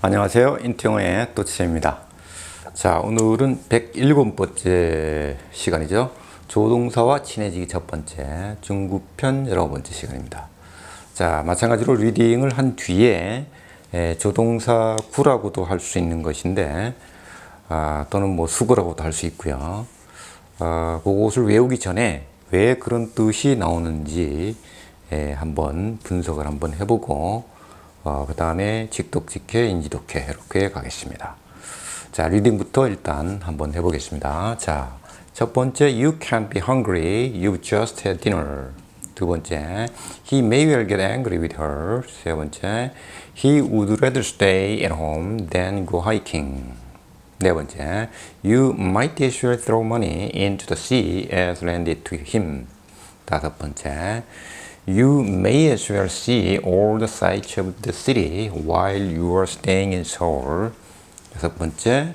안녕하세요. 인트영어의 또치입니다. 자, 오늘은 107번째 시간이죠. 조동사와 친해지기 첫 번째, 중구편 19번째 시간입니다. 자, 마찬가지로 리딩을 한 뒤에 조동사 구라고도 할 수 있는 것인데, 또는 뭐 수구라고도 할 수 있고요. 그것을 외우기 전에 왜 그런 뜻이 나오는지 한번 분석을 한번 해보고, 그 다음에 직독직해, 인지독해 이렇게 가겠습니다. 자, 리딩부터 일단 한번 해보겠습니다. 자, 첫 번째, You can't be hungry. You've just had dinner. 두 번째, He may well get angry with her. 세 번째, He would rather stay at home than go hiking. 네 번째, You might as well throw money into the sea as lend it to him. 다섯 번째, You may as well see all the sights of the city while you are staying in Seoul. 여섯 번째,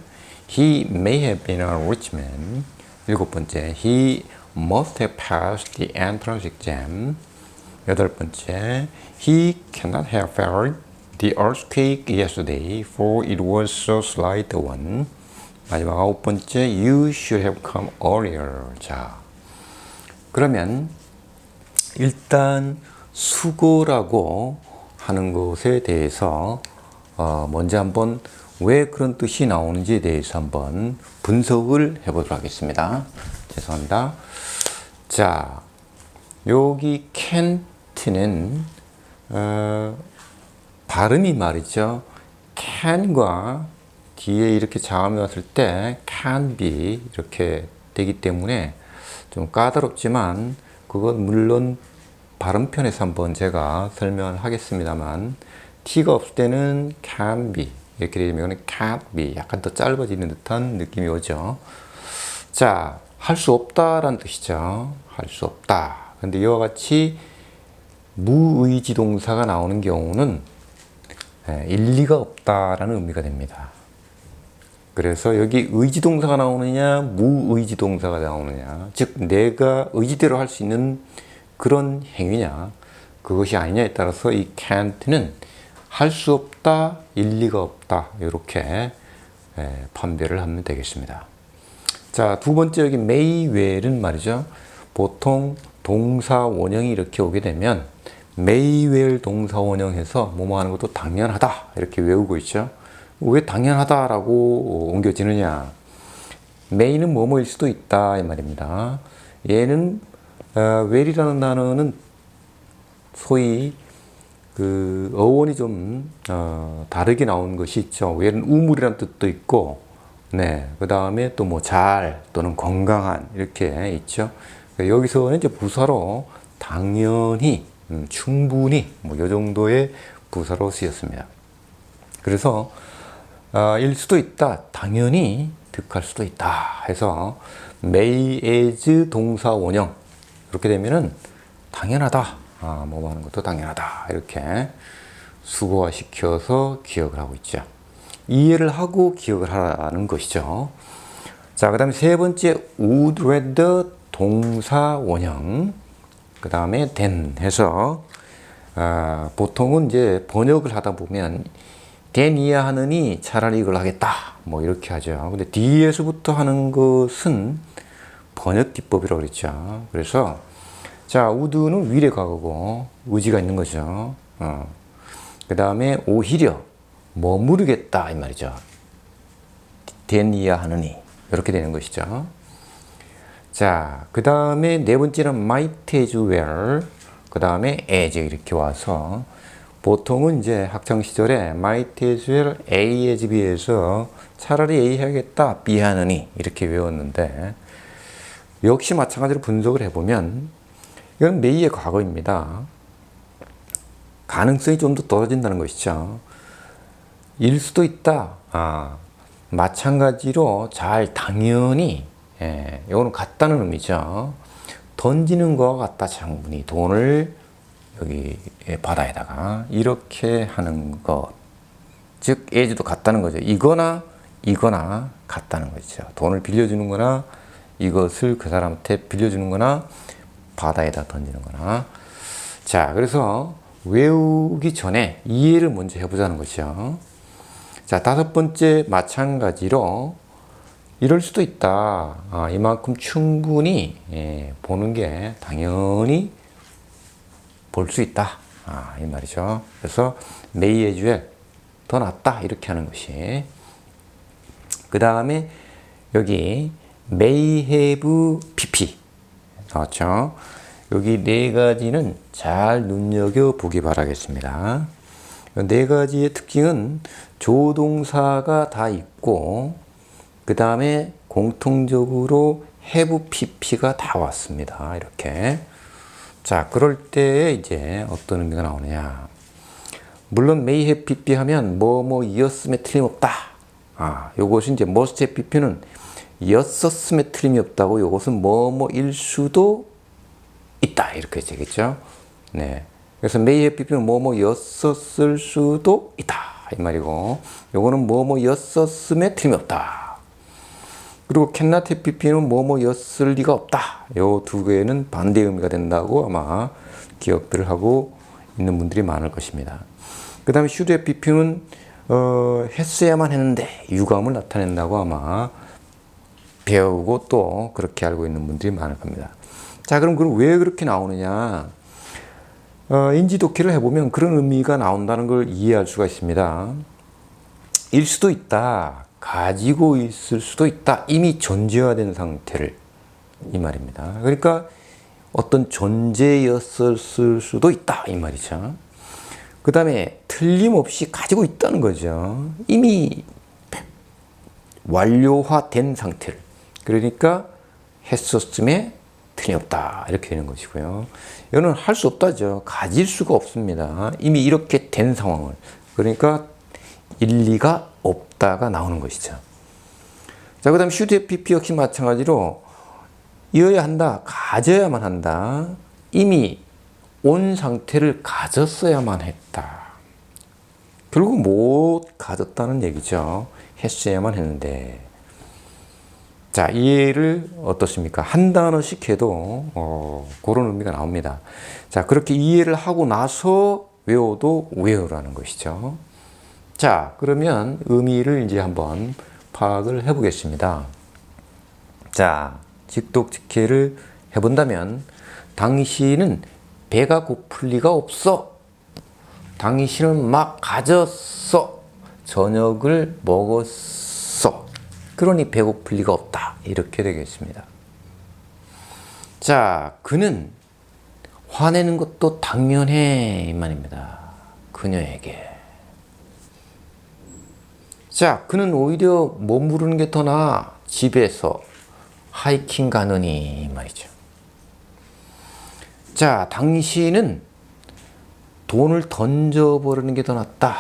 He may have been a rich man. 일곱 번째, He must have passed the entrance exam. 여덟 번째, He cannot have felt the earthquake yesterday, for it was so slight a one. 마지막 아홉 번째, You should have come earlier. 자, 그러면 일단 수고라고 하는 것에 대해서 먼저 한번 왜 그런 뜻이 나오는지에 대해서 한번 분석을 해보도록 하겠습니다. 죄송합니다. 자, 여기 can't는 발음이 말이죠. can과 뒤에 이렇게 자음이 왔을 때 can be 이렇게 되기 때문에 좀 까다롭지만 그건 물론 발음편에서 한번 제가 설명을 하겠습니다만 T가 없을 때는 can be 이렇게 되면 can't be 약간 더 짧아지는 듯한 느낌이 오죠. 자, 할 수 없다라는 뜻이죠. 할 수 없다. 근데 이와 같이 무의지 동사가 나오는 경우는 일리가 없다라는 의미가 됩니다. 그래서 여기 의지 동사가 나오느냐 무의지 동사가 나오느냐, 즉 내가 의지대로 할 수 있는 그런 행위냐 그것이 아니냐에 따라서 이 can't는 할 수 없다, 일리가 없다 이렇게 판별을 하면 되겠습니다. 자, 두 번째 여기 may well은 말이죠. 보통 동사 원형이 이렇게 오게 되면 may well 동사 원형해서 뭐뭐 하는 것도 당연하다 이렇게 외우고 있죠. 왜 당연하다라고 옮겨지느냐? may는 뭐뭐일 수도 있다 이 말입니다. 얘는 well이라는 단어는 소위 그 어원이 좀 다르게 나오는 것이 있죠. well은 우물이라는 뜻도 있고, 네, 그 다음에 또 뭐 잘 또는 건강한 이렇게 있죠. 여기서는 이제 부사로 당연히, 충분히 뭐 이 정도의 부사로 쓰였습니다. 그래서 일 수도 있다, 당연히 득할 수도 있다 해서 may as 동사 원형 이렇게 되면은 당연하다, 뭐 하는 것도 당연하다 이렇게 수고화시켜서 기억을 하고 있죠. 이해를 하고 기억을 하라는 것이죠. 자, 그 다음에 세 번째 would rather 동사 원형 그 다음에 than 해서 보통은 이제 번역을 하다 보면 than 이야 하느니 차라리 이걸 하겠다 뭐 이렇게 하죠. 근데 뒤에서부터 하는 것은 번역 기법이라고 그랬죠. 그래서 자, would는 위례 과거고 의지가 있는 거죠. 그 다음에 오히려 머무르겠다 이 말이죠. than 이야 하느니 이렇게 되는 것이죠. 자, 그 다음에 네 번째는 might as well 그 다음에 as 이렇게 와서 보통은 이제 학창시절에 might as well A as B에서 차라리 A 해야겠다 B 하느니 이렇게 외웠는데 역시 마찬가지로 분석을 해보면 이건 may의 과거입니다. 가능성이 좀 더 떨어진다는 것이죠. 일 수도 있다. 마찬가지로 잘 당연히 이거는 같다는 의미죠. 던지는 거와 같다. 장분이 돈을 여기 바다에다가 이렇게 하는 것, 즉 as도 같다는 거죠. 이거나 같다는 거죠. 돈을 빌려주는 거나 이것을 그 사람한테 빌려주는 거나 바다에다 던지는 거나. 자, 그래서 외우기 전에 이해를 먼저 해보자는 거죠. 자, 다섯 번째 마찬가지로 이럴 수도 있다. 이만큼 충분히 보는 게 당연히 볼 수 있다. 이 말이죠. 그래서 may as well 더 낫다 이렇게 하는 것이. 그 다음에 여기 may have pp 나왔죠. 여기 네 가지는 잘 눈여겨보기 바라겠습니다. 네 가지의 특징은 조동사가 다 있고 그 다음에 공통적으로 have pp가 다 왔습니다. 이렇게. 자, 그럴 때 이제 어떤 의미가 나오느냐. 물론 may have pp 하면 뭐뭐이었음에 틀림없다. 요것이 이제 must have pp는 였었음에 틀림이 없다고, 요것은 뭐뭐일 수도 있다. 이렇게 되겠죠. 네. 그래서 may have pp는 뭐뭐였었을 수도 있다. 이 말이고, 요거는 뭐뭐였었음에 틀림이 없다. 그리고 cannot have pp는 뭐뭐였을 리가 없다. 요 두 개는 반대 의미가 된다고 아마 기억들을 하고 있는 분들이 많을 것입니다. 그 다음에 should have pp는 했어야만 했는데 유감을 나타낸다고 아마 배우고 또 그렇게 알고 있는 분들이 많을 겁니다. 자, 그럼 왜 그렇게 나오느냐? 인지 독해를 해보면 그런 의미가 나온다는 걸 이해할 수가 있습니다. 일 수도 있다. 가지고 있을 수도 있다. 이미 존재화된 상태를, 이 말입니다. 그러니까 어떤 존재였을 수도 있다. 이 말이죠. 그 다음에 틀림없이 가지고 있다는 거죠. 이미 완료화된 상태를. 그러니까 했었음에 틀림없다. 이렇게 되는 것이고요. 이거는 할 수 없다죠. 가질 수가 없습니다. 이미 이렇게 된 상황을. 그러니까 일리가 없다가 나오는 것이죠. 자, 그 다음 should have pp 역시 마찬가지로 이어야 한다. 가져야만 한다. 이미 온 상태를 가졌어야만 했다. 결국 못 가졌다는 얘기죠. 했어야만 했는데. 자, 이해를 어떻습니까? 한 단어씩 해도 그런 의미가 나옵니다. 자, 그렇게 이해를 하고 나서 외워도 외우라는 것이죠. 자, 그러면 의미를 이제 한번 파악을 해보겠습니다. 자, 직독직해를 해본다면 당신은 배가 고플 리가 없어. 당신은 막 가졌어. 저녁을 먹었어. 그러니 배고플 리가 없다. 이렇게 되겠습니다. 자, 그는 화내는 것도 당연해. 이 말입니다. 그녀에게. 자, 그는 오히려 머무르는 게 더 나아. 집에서 하이킹 가느니. 이 말이죠. 자, 당신은 돈을 던져버리는 게 더 낫다.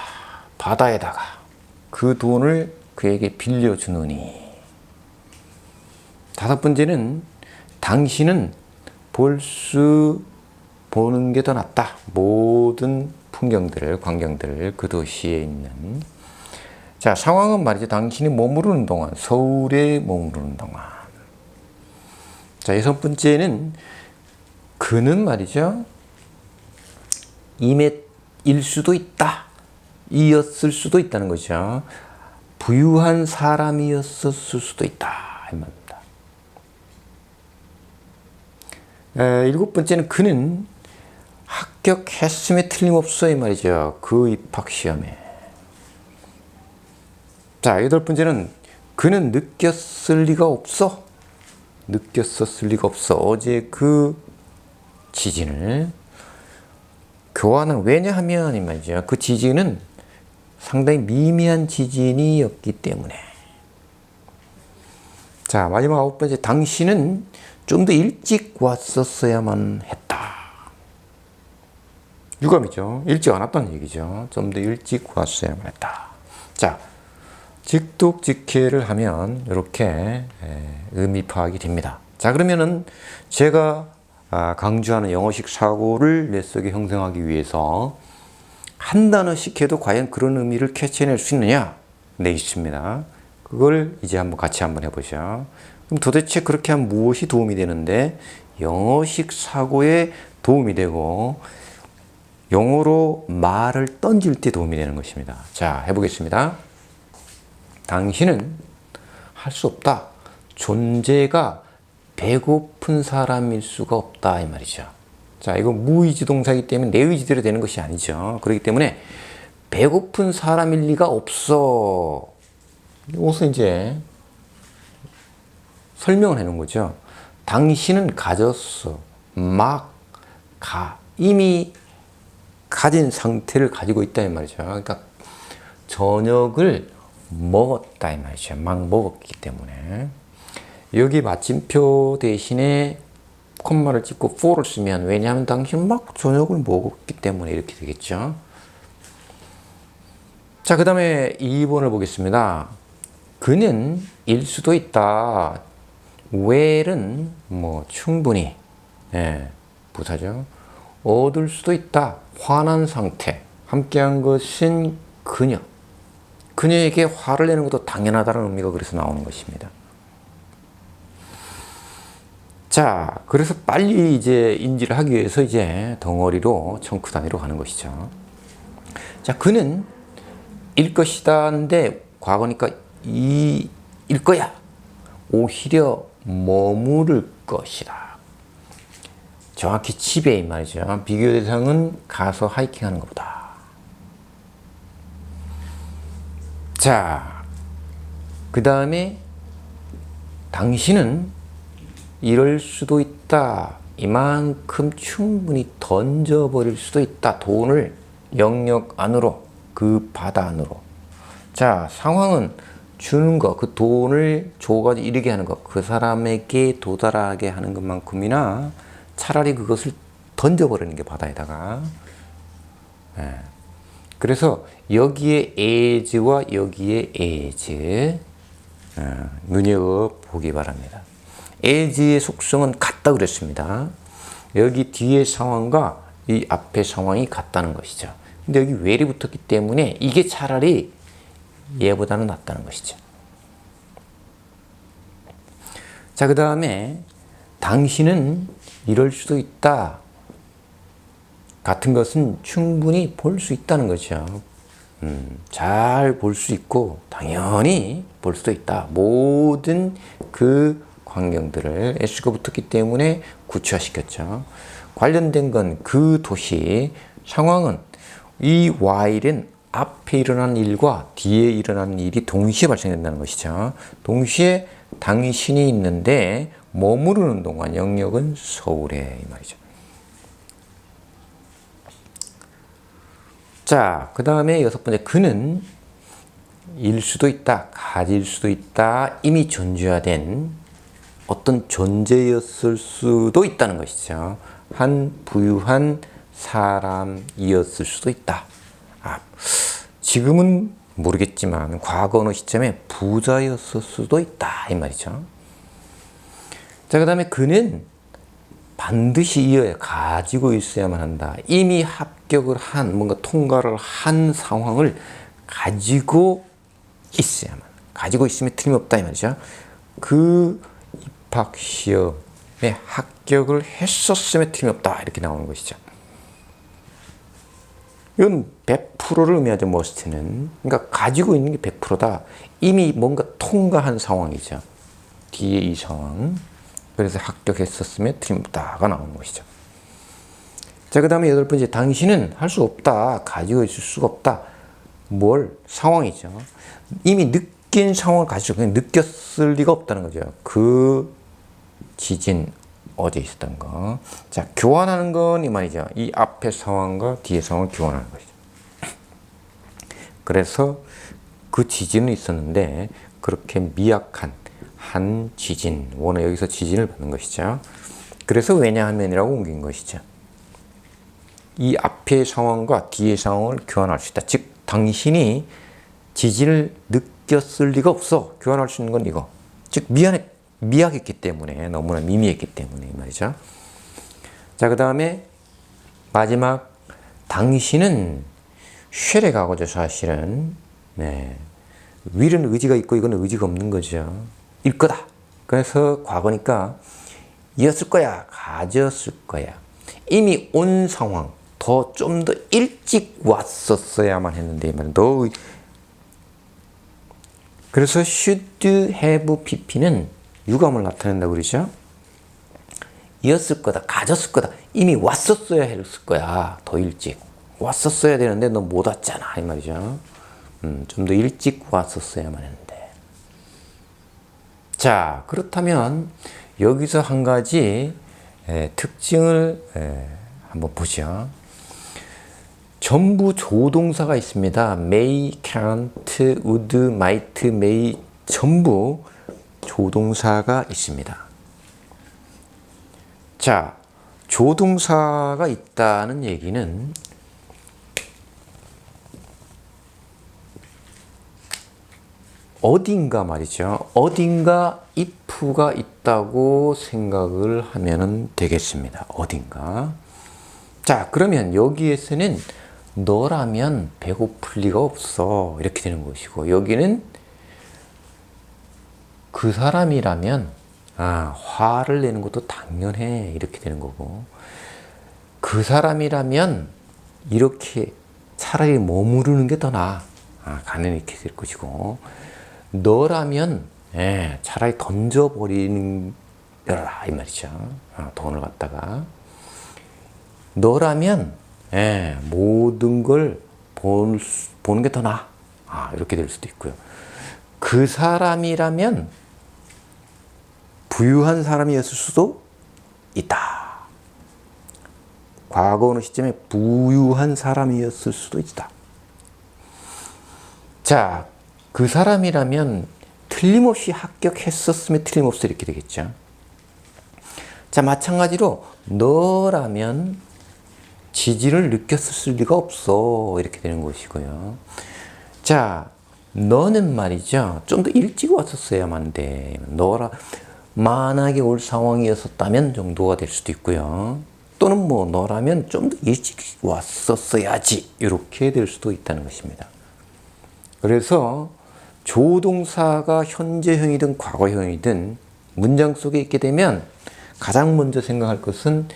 바다에다가. 그 돈을 그에게 빌려주느니. 다섯 번째는 당신은 보는 게 더 낫다. 모든 풍경들을, 광경들을 그 도시에 있는. 자, 상황은 말이죠. 당신이 머무르는 동안, 서울에 머무르는 동안. 자, 여섯 번째는 그는 말이죠. 임일 수도 있다. 이었을 수도 있다는 거죠. 부유한 사람이었을 수도 있다. 이 말입니다. 일곱 번째는 그는 합격했음에 틀림없어. 이 말이죠. 그 입학시험에. 자, 여덟 번째는 그는 느꼈을 리가 없어. 느꼈었을 리가 없어. 어제 그 지진을. 교환은 왜냐하면 이 말이죠. 그 지진은 상당히 미미한 지진이었기 때문에. 자, 마지막 아홉 번째. 당신은 좀 더 일찍 왔었어야만 했다. 유감이죠. 일찍 안 왔다는 얘기죠. 좀 더 일찍 왔어야만 했다. 자, 직독직해를 하면 이렇게 의미 파악이 됩니다. 자, 그러면은 제가 강조하는 영어식 사고를 내 속에 형성하기 위해서 한 단어씩 해도 과연 그런 의미를 캐치해낼 수 있느냐? 네, 있습니다. 그걸 이제 같이 한번 해보죠. 그럼 도대체 그렇게 하면 무엇이 도움이 되는데 영어식 사고에 도움이 되고 영어로 말을 던질 때 도움이 되는 것입니다. 자, 해보겠습니다. 당신은 할 수 없다. 존재가 배고픈 사람일 수가 없다 이 말이죠. 자, 이거 무의지 동사이기 때문에 내 의지대로 되는 것이 아니죠. 그렇기 때문에 배고픈 사람일 리가 없어. 이것은 이제 설명을 해놓은 거죠. 당신은 가졌어. 이미 가진 상태를 가지고 있다 이 말이죠. 그러니까 저녁을 먹었다 이 말이죠. 막 먹었기 때문에. 여기 마침표 대신에 콤마를 찍고 for를 쓰면, 왜냐하면 당신은 막 저녁을 먹었기 때문에 이렇게 되겠죠. 자, 그 다음에 2번을 보겠습니다. 그는 일 수도 있다. well은 충분히, 부사죠. 얻을 수도 있다. 화난 상태. 함께한 것은 그녀. 그녀에게 화를 내는 것도 당연하다는 의미가 그래서 나오는 것입니다. 자, 그래서 빨리 이제 인지를 하기 위해서 이제 덩어리로 청크 단위로 가는 것이죠. 자, 그는 일 것이다인데 과거니까 일 거야. 오히려 머무를 것이다. 정확히 집에 이 말이죠. 비교 대상은 가서 하이킹하는 것보다. 자, 그 다음에 당신은 이럴 수도 있다. 이만큼 충분히 던져버릴 수도 있다. 돈을 영역 안으로, 그 바다 안으로. 자, 상황은 주는 것, 그 돈을 줘가지고 이르게 하는 것, 그 사람에게 도달하게 하는 것만큼이나 차라리 그것을 던져버리는 게 바다에다가. 그래서 여기에 as와 여기에 as 눈여겨보기 바랍니다. as의 속성은 같다 그랬습니다. 여기 뒤에 상황과 이 앞에 상황이 같다는 것이죠. 근데 여기 well이 붙었기 때문에 이게 차라리 얘보다는 낫다는 것이죠. 자, 그 다음에 당신은 이럴 수도 있다. 같은 것은 충분히 볼 수 있다는 거죠. 잘 볼 수 있고 당연히 볼 수도 있다. 모든 그 광경들을 s가 붙었기 때문에 구체화시켰죠. 관련된 건 그 도시, 상황은 이 while은 앞에 일어난 일과 뒤에 일어나는 일이 동시에 발생된다는 것이죠. 동시에 당신이 있는데 머무르는 동안 영역은 서울에 이 말이죠. 자, 그 다음에 6번째, 그는 일 수도 있다, 가질 수도 있다, 이미 존재화된 어떤 존재였을 수도 있다는 것이죠. 한 부유한 사람이었을 수도 있다. 지금은 모르겠지만 과거 어느 시점에 부자였을 수도 있다 이 말이죠. 자, 그 다음에 그는 반드시 이어야 가지고 있어야만 한다. 이미 합격을 한, 뭔가 통과를 한 상황을 가지고 있어야만, 가지고 있으면 틀림없다 이 말이죠. 그 입학시험에 합격을 했었으면 틀림없다 이렇게 나오는 것이죠. 이건 100%를 의미하죠. must는. 그러니까 가지고 있는 게 100%다. 이미 뭔가 통과한 상황이죠. 뒤에 이 상황. 그래서 합격했었으면 틀림없다가 나오는 것이죠. 자, 그 다음에 8번째, 당신은 할 수 없다. 가지고 있을 수가 없다. 뭘? 상황이죠. 이미 느낀 상황을 가지고 그냥 느꼈을 리가 없다는 거죠. 그 지진, 어제 있었던 거. 자, 교환하는 건 이 말이죠. 이 앞에 상황과 뒤에 상황을 교환하는 것이죠. 그래서 그 지진은 있었는데 그렇게 미약한 한 지진, 원래 여기서 지진을 받는 것이죠. 그래서 왜냐하면이라고 옮긴 것이죠. 이 앞의 상황과 뒤의 상황을 교환할 수 있다. 즉, 당신이 지진을 느꼈을 리가 없어. 교환할 수 있는 건 이거. 즉, 미약했기 때문에, 너무나 미미했기 때문에 이 말이죠. 자, 그 다음에 마지막, 당신은 쉘에 가고죠. 사실은 will은 의지가 있고 이건 의지가 없는 거죠. 일 거다. 그래서 과거니까 이었을 거야, 가졌을 거야. 이미 온 상황, 좀 더 일찍 왔었어야만 했는데 이 말은 너 그래서 should have pp는 유감을 나타낸다고 그러죠. 이었을 거다, 가졌을 거다, 이미 왔었어야 했을 거야. 더 일찍 왔었어야 되는데 너 못 왔잖아 이 말이죠. 좀 더 일찍 왔었어야만 했는데. 자, 그렇다면 여기서 한 가지 특징을 한번 보죠. 전부 조동사가 있습니다. may, can't, would, might, may 전부 조동사가 있습니다. 자, 조동사가 있다는 얘기는 어딘가 말이죠. 어딘가 if가 있다고 생각을 하면 되겠습니다. 어딘가. 자, 그러면 여기에서는 너라면 배고플 리가 없어 이렇게 되는 것이고, 여기는 그 사람이라면 화를 내는 것도 당연해 이렇게 되는 거고, 그 사람이라면 이렇게 차라리 머무르는 게 더 나아 가는 이렇게 될 것이고, 너라면 차라리 던져버리는 이 말이죠. 돈을 갖다가 너라면 모든 걸 보는 게 더 나아 이렇게 될 수도 있고요. 그 사람이라면 부유한 사람이었을 수도 있다. 과거 어느 시점에 부유한 사람이었을 수도 있다. 자, 그 사람이라면 틀림없이 합격했었으면 틀림없이 이렇게 되겠죠. 자, 마찬가지로 너라면 지지를 느꼈을 리가 없어 이렇게 되는 것이고요. 자, 너는 말이죠. 좀 더 일찍 왔었어야만 돼. 만약에 올 상황이었다면 정도가 될 수도 있고요. 또는 너라면 좀 더 일찍 왔었어야지 이렇게 될 수도 있다는 것입니다. 그래서 조동사가 현재형이든 과거형이든 문장 속에 있게 되면 가장 먼저 생각할 것은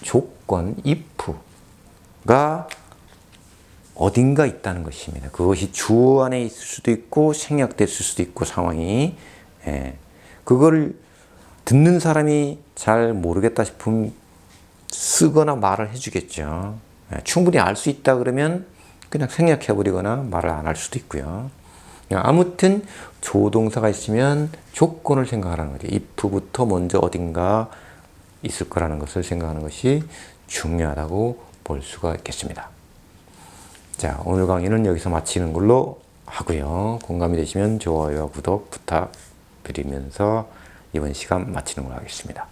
조건, if가 어딘가 있다는 것입니다. 그것이 주어 안에 있을 수도 있고 생략됐을 수도 있고 상황이. 그걸 듣는 사람이 잘 모르겠다 싶으면 쓰거나 말을 해주겠죠. 충분히 알 수 있다 그러면 그냥 생략해버리거나 말을 안 할 수도 있고요. 아무튼 조동사가 있으면 조건을 생각하라는 거죠. if부터 먼저 어딘가 있을 거라는 것을 생각하는 것이 중요하다고 볼 수가 있겠습니다. 자, 오늘 강의는 여기서 마치는 걸로 하고요. 공감이 되시면 좋아요와 구독 부탁드리면서 이번 시간 마치는 걸로 하겠습니다.